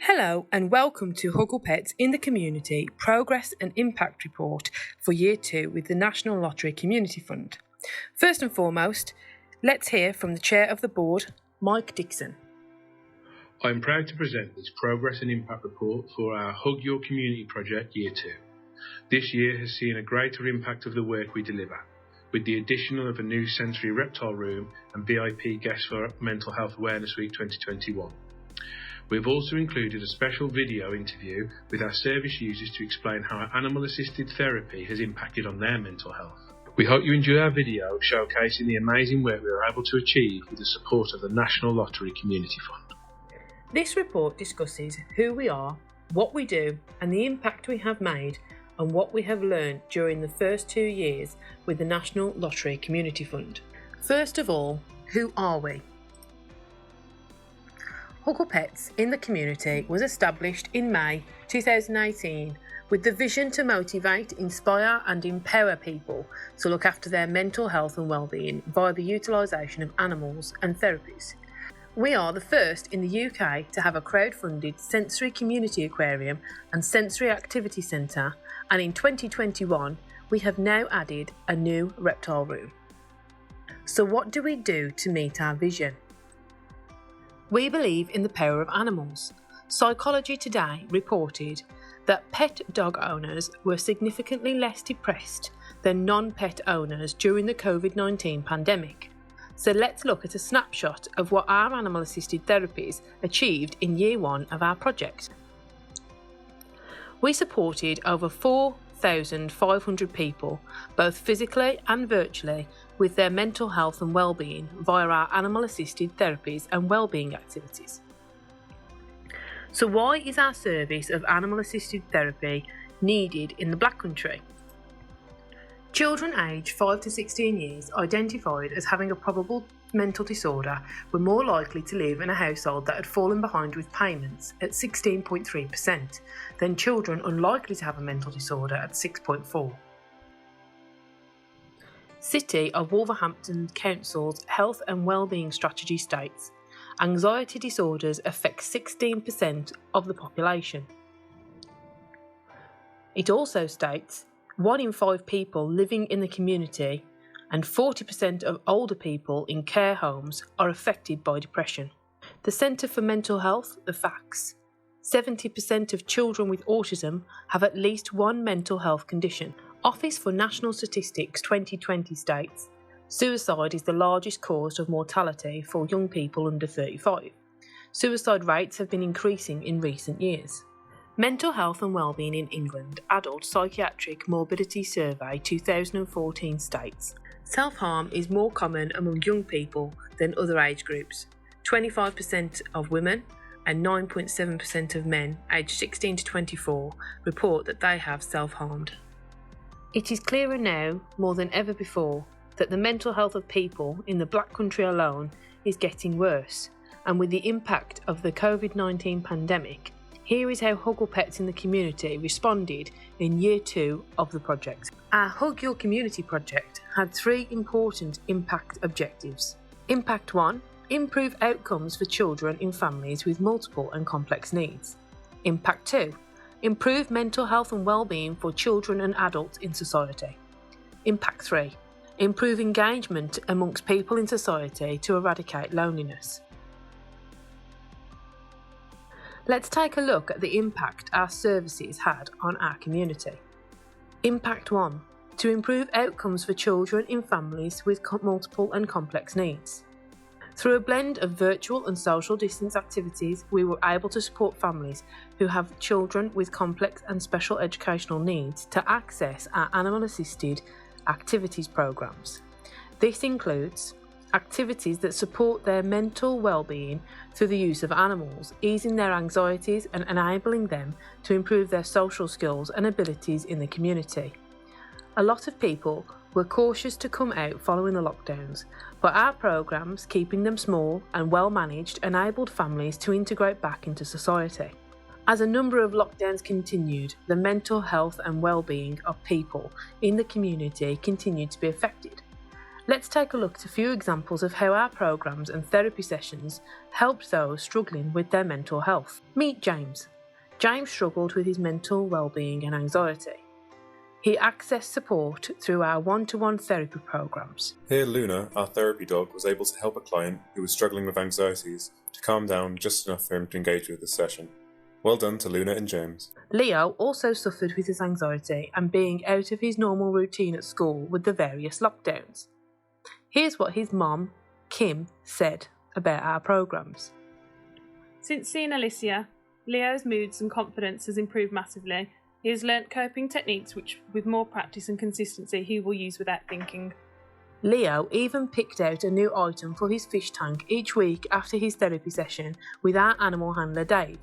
Hello and welcome to HugglePets in the Community Progress and Impact Report for Year 2 with the National Lottery Community Fund. First and foremost, let's hear from the Chair of the Board, Mike Dixon. I am proud to present this Progress and Impact Report for our Hug Your Community project Year 2. This year has seen a greater impact of the work we deliver, with the addition of a new sensory reptile room and VIP guests for Mental Health Awareness Week 2021. We've also included a special video interview with our service users to explain how our animal-assisted therapy has impacted on their mental health. We hope you enjoy our video showcasing the amazing work we were able to achieve with the support of the National Lottery Community Fund. This report discusses who we are, what we do, and the impact we have made and what we have learned during the first 2 years with the National Lottery Community Fund. First of all, who are we? HugglePets in the Community was established in May 2018 with the vision to motivate, inspire and empower people to look after their mental health and well-being via the utilisation of animals and therapies. We are the first in the UK to have a crowd-funded sensory community aquarium and sensory activity centre, and in 2021 we have now added a new reptile room. So what do we do to meet our vision? We believe in the power of animals. Psychology Today reported that pet dog owners were significantly less depressed than non-pet owners during the COVID-19 pandemic. So let's look at a snapshot of what our animal-assisted therapies achieved in year 1 of our project. We supported over 4,500 people, both physically and virtually, with their mental health and well-being via our animal-assisted therapies and well-being activities. So why is our service of animal-assisted therapy needed in the Black Country? Children aged 5 to 16 years identified as having a probable mental disorder were more likely to live in a household that had fallen behind with payments at 16.3% than children unlikely to have a mental disorder at 6.4%. City of Wolverhampton Council's Health and Wellbeing Strategy states, anxiety disorders affect 16% of the population. It also states 1 in 5 people living in the community and 40% of older people in care homes are affected by depression. The Centre for Mental Health, the facts, 70% of children with autism have at least one mental health condition. Office for National Statistics 2020 states, suicide is the largest cause of mortality for young people under 35. Suicide rates have been increasing in recent years. Mental Health and Wellbeing in England Adult Psychiatric Morbidity Survey 2014 states, self-harm is more common among young people than other age groups. 25% of women and 9.7% of men aged 16 to 24 report that they have self-harmed. It is clearer now, more than ever before, that the mental health of people in the Black Country alone is getting worse, and with the impact of the COVID-19 pandemic, here is how HugglePets in the Community responded in year 2 of the project. Our Hug Your Community project had 3 important impact objectives. Impact 1, improve outcomes for children in families with multiple and complex needs. Impact 2, improve mental health and well-being for children and adults in society. Impact 3, improve engagement amongst people in society to eradicate loneliness. Let's take a look at the impact our services had on our community. Impact 1, to improve outcomes for children in families with multiple and complex needs. Through a blend of virtual and social distance activities, we were able to support families who have children with complex and special educational needs to access our animal-assisted activities programs. This includes activities that support their mental well-being through the use of animals, easing their anxieties and enabling them to improve their social skills and abilities in the community. A lot of people were cautious to come out following the lockdowns, but our programs, keeping them small and well managed, enabled families to integrate back into society. As a number of lockdowns continued, the mental health and well-being of people in the community continued to be affected. Let's take a look at a few examples of how our programmes and therapy sessions helped those struggling with their mental health. Meet James. James struggled with his mental well-being and anxiety. He accessed support through our one-to-one therapy programmes. Here Luna, our therapy dog, was able to help a client who was struggling with anxieties to calm down just enough for him to engage with the session. Well done to Luna and James. Leo also suffered with his anxiety and being out of his normal routine at school with the various lockdowns. Here's what his mum, Kim, said about our programmes. Since seeing Alicia, Leo's moods and confidence has improved massively. He has learnt coping techniques which, with more practice and consistency, he will use without thinking. Leo even picked out a new item for his fish tank each week after his therapy session with our animal handler Dave.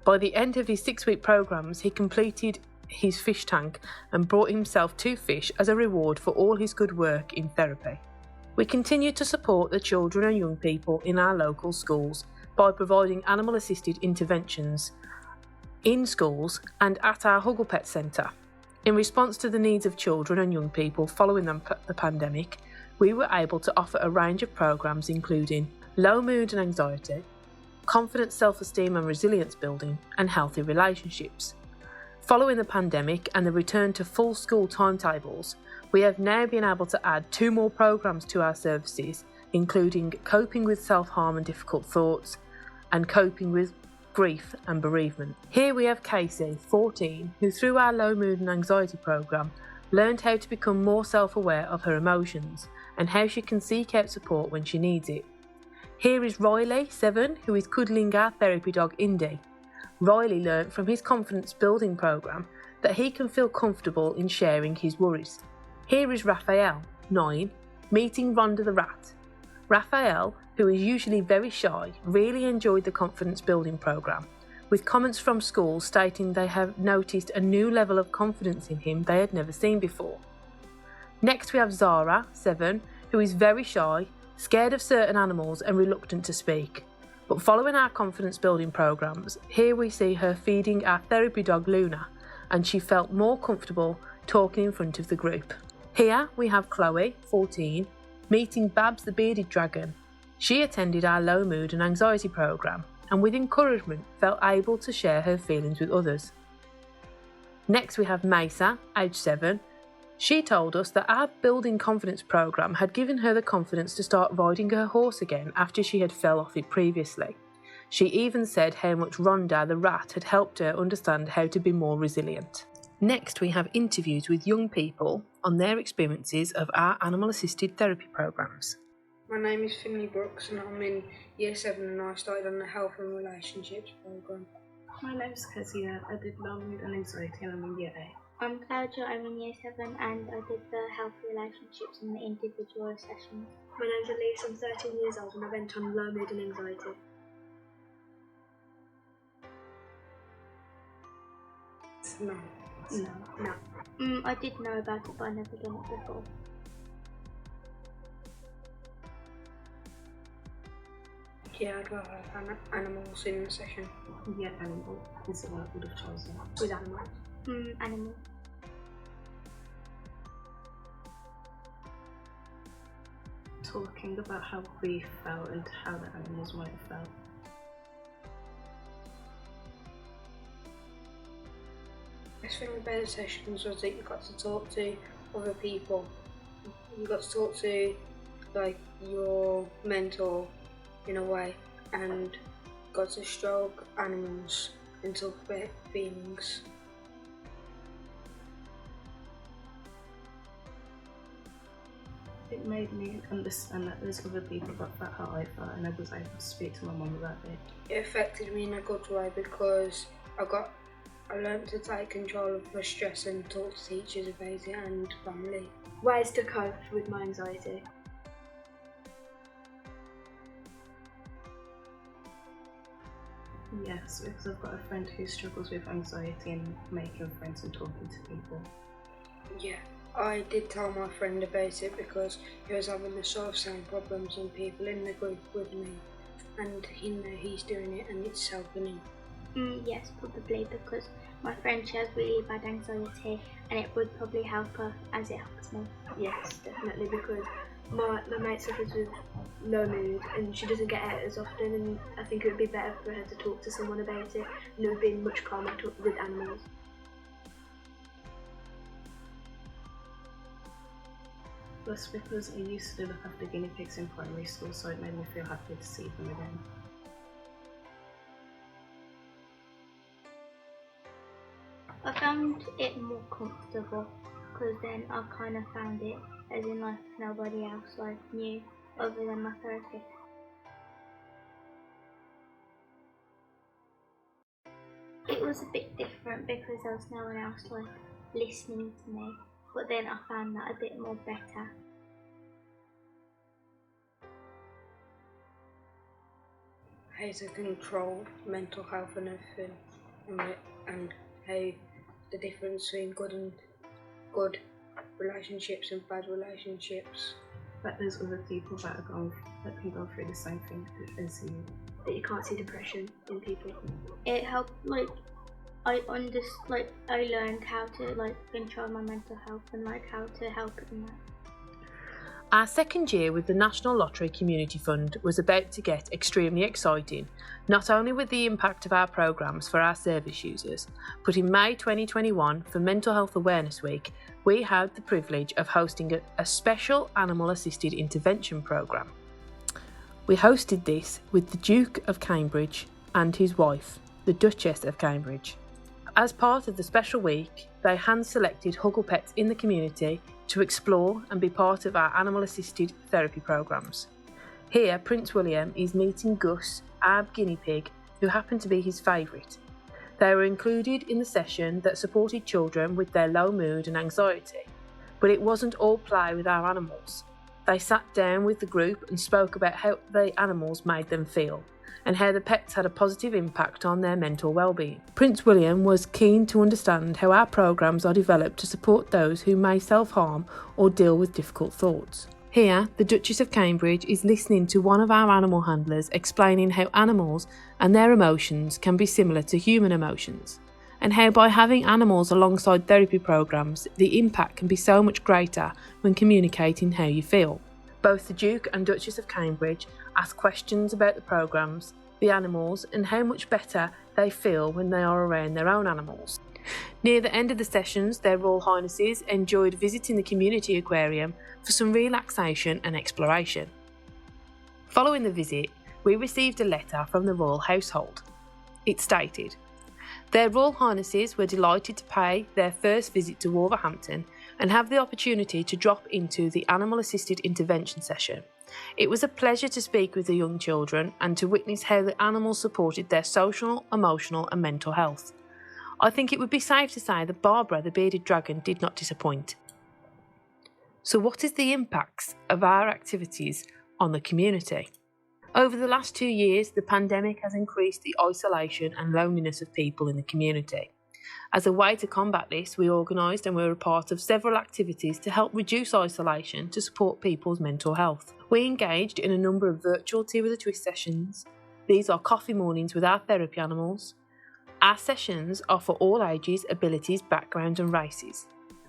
By the end of his 6-week programmes, he completed his fish tank and brought himself 2 fish as a reward for all his good work in therapy. We continue to support the children and young people in our local schools by providing animal-assisted interventions in schools and at our HugglePet Centre. In response to the needs of children and young people following the pandemic, we were able to offer a range of programmes including low mood and anxiety, confidence, self-esteem and resilience building, and healthy relationships. Following the pandemic and the return to full school timetables, we have now been able to add 2 more programmes to our services, including coping with self-harm and difficult thoughts, and coping with grief and bereavement. Here we have Casey, 14, who through our low mood and anxiety programme learned how to become more self-aware of her emotions and how she can seek out support when she needs it. Here is Riley, 7, who is cuddling our therapy dog Indy. Riley learnt from his confidence building programme that he can feel comfortable in sharing his worries. Here is Raphael, 9, meeting Rhonda the rat. Raphael, who is usually very shy, really enjoyed the confidence building programme, with comments from school stating they have noticed a new level of confidence in him they had never seen before. Next we have Zara, 7, who is very shy, scared of certain animals and reluctant to speak. But following our confidence building programmes, here we see her feeding our therapy dog Luna, and she felt more comfortable talking in front of the group. Here we have Chloe, 14, meeting Babs the bearded dragon. She attended our low mood and anxiety programme and with encouragement felt able to share her feelings with others. Next we have Mesa, age 7. She told us that our Building Confidence programme had given her the confidence to start riding her horse again after she had fell off it previously. She even said how much Rhonda the rat had helped her understand how to be more resilient. Next we have interviews with young people on their experiences of our animal-assisted therapy programmes. My name is Finley Brooks and I'm in Year 7 and I started on the Health and Relationships programme. My name is Kezia. I did low mood and anxiety and I'm in Year 8. I'm Claudia, I'm in Year 7 and I did the health relationships and the individual sessions. My name's Elise, I'm 13 years old and I went on low mood and anxiety. No. I did know about it but I never done it before. Yeah, I'd rather have animals in the session. Yeah, animal is what I would have chosen. With animals. Animal. Talking about how we felt and how the animals might have felt. Best thing about the sessions was that you got to talk to other people. You got to talk to like your mentor in a way and got to stroke animals and talk about feelings. It made me understand that there's other people that felt how I felt and I was able to speak to my mum about it. It affected me in a good way because I learned to take control of my stress and talk to teachers about it and family. Ways to cope with my anxiety. Yes, because I've got a friend who struggles with anxiety and making friends and talking to people. Yeah, I did tell my friend about it because he was having the sort of same problems and people in the group with me, and he knows he's doing it and it's helping him. Yes, probably because my friend she has really bad anxiety and it would probably help her as it helps me. Yes, definitely, because my mate suffers with low mood and she doesn't get out as often, and I think it would be better for her to talk to someone about it, and it would be much calmer with animals. Plus, because I used to look after guinea pigs in primary school, so it made me feel happy to see them again. I found it more comfortable because then I kind of found it as in like nobody else like knew other than my therapist. It was a bit different because there was no one else like listening to me, but then I found that a bit more better. How to control mental health and everything, and how the difference between good relationships and bad relationships. But there's other people that can go through the same thing as you. That you can't see depression in people. It helped I learned how to control my mental health and how to help in that. Our second year with the National Lottery Community Fund was about to get extremely exciting, not only with the impact of our programmes for our service users, but in May 2021 for Mental Health Awareness Week, we had the privilege of hosting a special animal assisted intervention programme. We hosted this with the Duke of Cambridge and his wife, the Duchess of Cambridge. As part of the special week, they hand-selected HugglePets in the community to explore and be part of our animal-assisted therapy programmes. Here, Prince William is meeting Gus, our guinea pig, who happened to be his favourite. They were included in the session that supported children with their low mood and anxiety, but it wasn't all play with our animals. They sat down with the group and spoke about how the animals made them feel, and how the pets had a positive impact on their mental well-being. Prince William was keen to understand how our programmes are developed to support those who may self-harm or deal with difficult thoughts. Here, the Duchess of Cambridge is listening to one of our animal handlers explaining how animals and their emotions can be similar to human emotions, and how by having animals alongside therapy programmes, the impact can be so much greater when communicating how you feel. Both the Duke and Duchess of Cambridge ask questions about the programmes, the animals, and how much better they feel when they are around their own animals. Near the end of the sessions, their Royal Highnesses enjoyed visiting the community aquarium for some relaxation and exploration. Following the visit, we received a letter from the royal household. It stated, "Their Royal Highnesses were delighted to pay their first visit to Wolverhampton and have the opportunity to drop into the animal assisted intervention session. It was a pleasure to speak with the young children and to witness how the animals supported their social, emotional and mental health. I think it would be safe to say that Barbara the bearded dragon did not disappoint." So what is the impacts of our activities on the community? Over the last 2 years, the pandemic has increased the isolation and loneliness of people in the community. As a way to combat this, we organised and were a part of several activities to help reduce isolation to support people's mental health. We engaged in a number of virtual Tea with a Twist sessions. These are coffee mornings with our therapy animals. Our sessions are for all ages, abilities, backgrounds and races.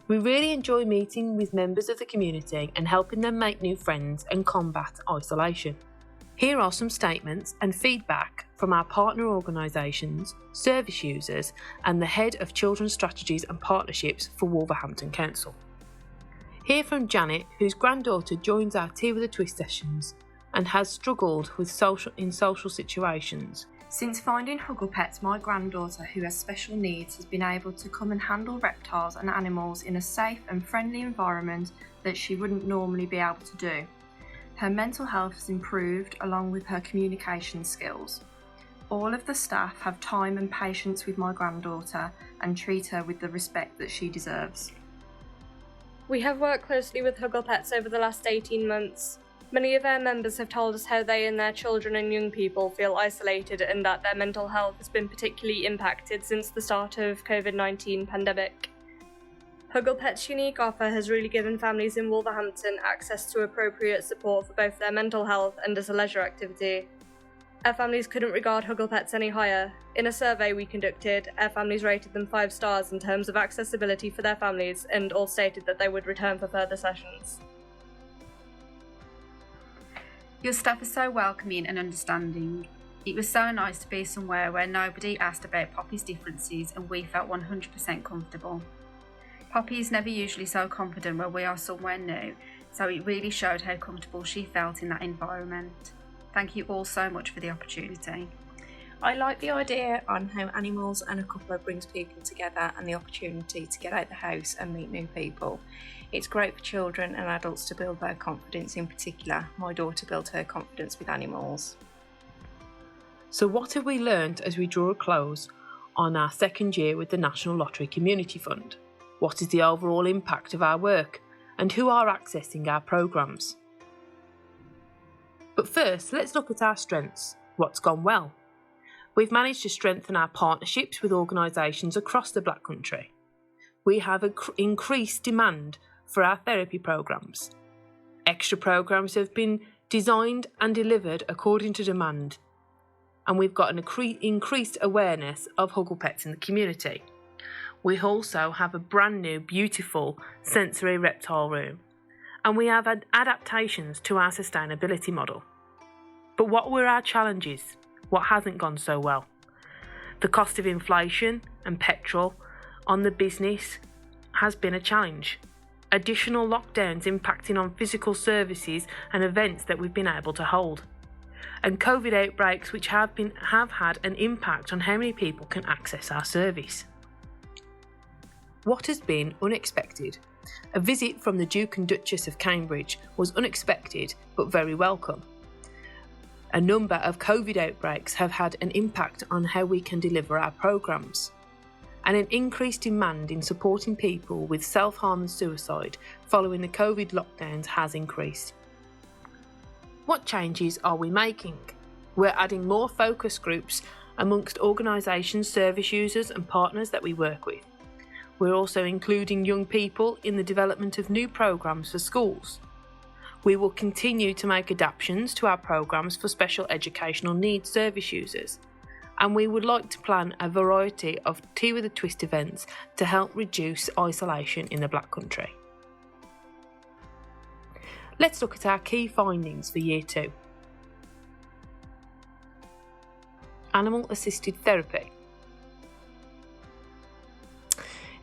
We really enjoy meeting with members of the community and helping them make new friends and combat isolation. Here are some statements and feedback from our partner organisations, service users and the Head of Children's Strategies and Partnerships for Wolverhampton Council. Hear from Janet, whose granddaughter joins our Tea with a Twist sessions and has struggled with social situations. Since finding HugglePets, my granddaughter, who has special needs, has been able to come and handle reptiles and animals in a safe and friendly environment that she wouldn't normally be able to do. Her mental health has improved along with her communication skills. All of the staff have time and patience with my granddaughter and treat her with the respect that she deserves. We have worked closely with HugglePets over the last 18 months. Many of our members have told us how they and their children and young people feel isolated and that their mental health has been particularly impacted since the start of COVID-19 pandemic. HugglePet's unique offer has really given families in Wolverhampton access to appropriate support for both their mental health and as a leisure activity. Our families couldn't regard HugglePets any higher. In a survey we conducted, our families rated them 5 stars in terms of accessibility for their families and all stated that they would return for further sessions. Your staff are so welcoming and understanding. It was so nice to be somewhere where nobody asked about Poppy's differences and we felt 100% comfortable. Poppy is never usually so confident when we are somewhere new, so it really showed how comfortable she felt in that environment. Thank you all so much for the opportunity. I like the idea on how animals and a coupler brings people together and the opportunity to get out the house and meet new people. It's great for children and adults to build their confidence. In particular, my daughter built her confidence with animals. So what have we learned as we draw a close on our second year with the National Lottery Community Fund? What is the overall impact of our work and who are accessing our programmes? But first, let's look at our strengths. What's gone well? We've managed to strengthen our partnerships with organisations across the Black Country. We have increased demand for our therapy programmes. Extra programmes have been designed and delivered according to demand, and we've got an increased awareness of HugglePets in the community. We also have a brand new, beautiful sensory reptile room, and we have adaptations to our sustainability model. But what were our challenges? What hasn't gone so well? The cost of inflation and petrol on the business has been a challenge. Additional lockdowns impacting on physical services and events that we've been able to hold. And COVID outbreaks which have had an impact on how many people can access our service. What has been unexpected? A visit from the Duke and Duchess of Cambridge was unexpected but very welcome. A number of COVID outbreaks have had an impact on how we can deliver our programmes, and an increased demand in supporting people with self-harm and suicide following the COVID lockdowns has increased. What changes are we making? We're adding more focus groups amongst organisations, service users and partners that we work with. We're also including young people in the development of new programmes for schools. We will continue to make adaptations to our programmes for special educational needs service users, and we would like to plan a variety of Tea with a Twist events to help reduce isolation in the Black Country. Let's look at our key findings for Year 2. Animal assisted therapy.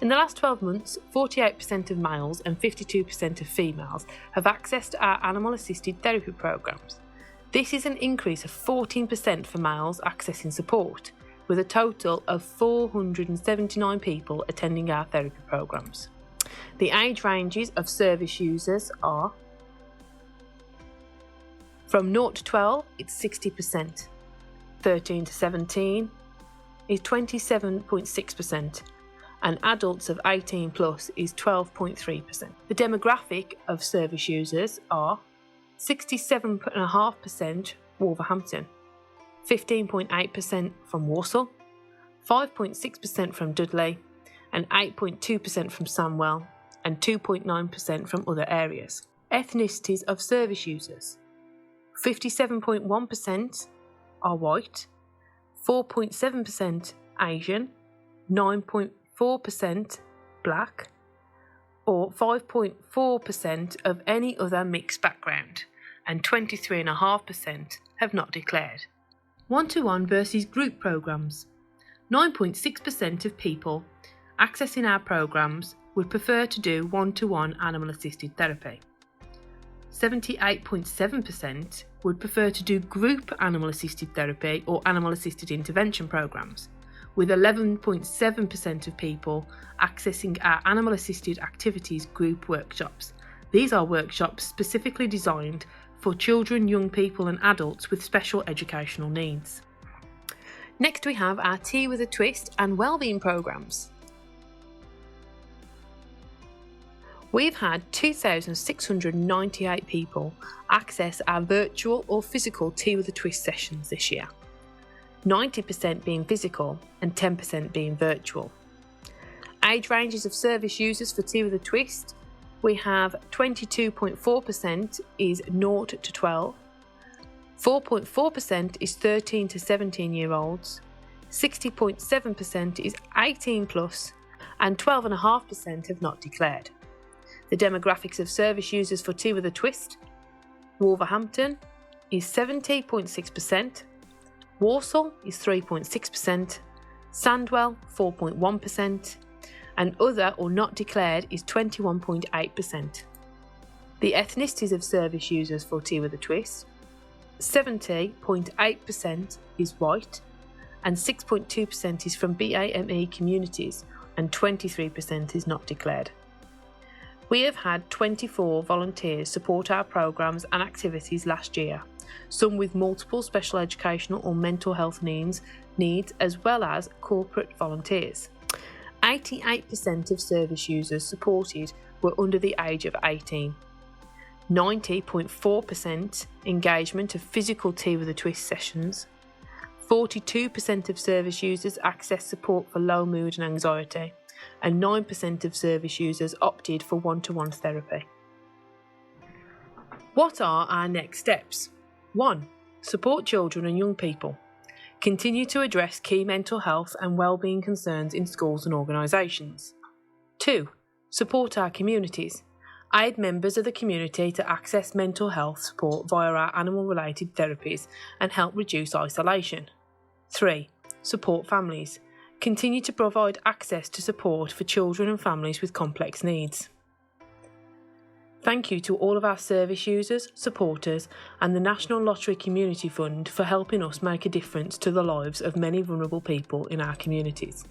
In the last 12 months, 48% of males and 52% of females have accessed our animal-assisted therapy programmes. This is an increase of 14% for males accessing support, with a total of 479 people attending our therapy programmes. The age ranges of service users are from 0 to 12, it's 60%. 13 to 17 is 27.6%. And adults of 18 plus is 12.3%. The demographic of service users are 67.5% Wolverhampton, 15.8% from Walsall, 5.6% from Dudley, and 8.2% from Sandwell, and 2.9% from other areas. Ethnicities of service users: 57.1% are white, 4.7% Asian, 9.4% black, or 5.4% of any other mixed background, and 23.5% have not declared. One-to-one versus group programmes. 9.6% of people accessing our programmes would prefer to do one-to-one animal-assisted therapy. 78.7% would prefer to do group animal-assisted therapy or animal-assisted intervention programmes, with 11.7% of people accessing our animal-assisted activities group workshops. These are workshops specifically designed for children, young people and adults with special educational needs. Next we have our Tea with a Twist and wellbeing programmes. We've had 2,698 people access our virtual or physical Tea with a Twist sessions this year, 90% being physical and 10% being virtual. Age ranges of service users for Tea with a Twist: we have 22.4% is 0 to 12, 4.4% is 13 to 17 year olds, 60.7% is 18 plus, and 12.5% have not declared. The demographics of service users for Tea with a Twist: Wolverhampton is 70.6%, Walsall is 3.6%, Sandwell 4.1%, and other or not declared is 21.8%. The ethnicities of service users for Tea with a Twist: 70.8% is white, and 6.2% is from BAME communities, and 23% is not declared. We have had 24 volunteers support our programmes and activities last year, some with multiple special educational or mental health needs as well as corporate volunteers. 88% of service users supported were under the age of 18. 90.4% engagement of physical Tea with a Twist sessions. 42% of service users accessed support for low mood and anxiety, and 9% of service users opted for one-to-one therapy. What are our next steps? 1. Support children and young people. Continue to address key mental health and wellbeing concerns in schools and organisations. 2. Support our communities. Aid members of the community to access mental health support via our animal-related therapies and help reduce isolation. 3. Support families. Continue to provide access to support for children and families with complex needs. Thank you to all of our service users, supporters, and the National Lottery Community Fund for helping us make a difference to the lives of many vulnerable people in our communities.